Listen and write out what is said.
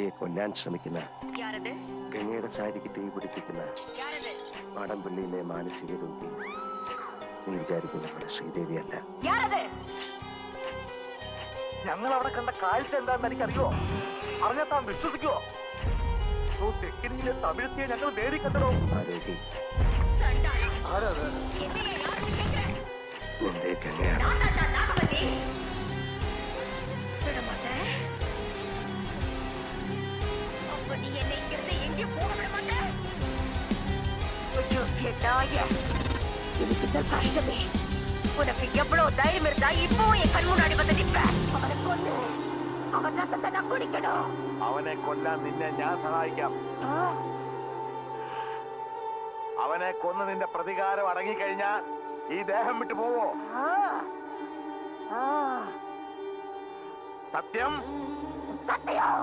ഗംഗയെ കൊല്ലാൻ ശ്രമിക്കുന്ന, ഗംഗയുടെ സാരിക്ക് തീ പിടിപ്പിക്കുന്ന മാടമ്പള്ളിയിലെ മാനസിക രോഗി നീ വിചാരിക്കുന്ന പോലെ ശ്രീദേവിയല്ല. ഞങ്ങൾ അവിടെ കണ്ട കാഴ്ച എന്താണെന്ന് എനിക്കറിയോ? അറിഞ്ഞാൽ താൻ വിശ്വസിക്കുവോ? തെക്കിനിയിലെ തമിഴത്തിയെ ഞങ്ങൾ നേടി കണ്ടോ? ആരോഗ്യ ആരത്? നിന്റെ ഗംഗയാണ്. உனக்கு எவ்வளவு தைரியம் இருந்தா இப்போ என் கண் முன்னாடி வந்து நிப்ப. அவனை கொண்டு அவன் ரத்தத்தை நான் குடிக்கணும். അവനെ കൊല്ലാൻ നിന്നെ ഞാൻ സഹായിക്കാം. അവനെ കൊന്ന് നിന്റെ പ്രതികാരം അടങ്ങിക്കഴിഞ്ഞാൽ ഈ ദേഹം വിട്ടു പോവോ? സത്യം? സത്യം.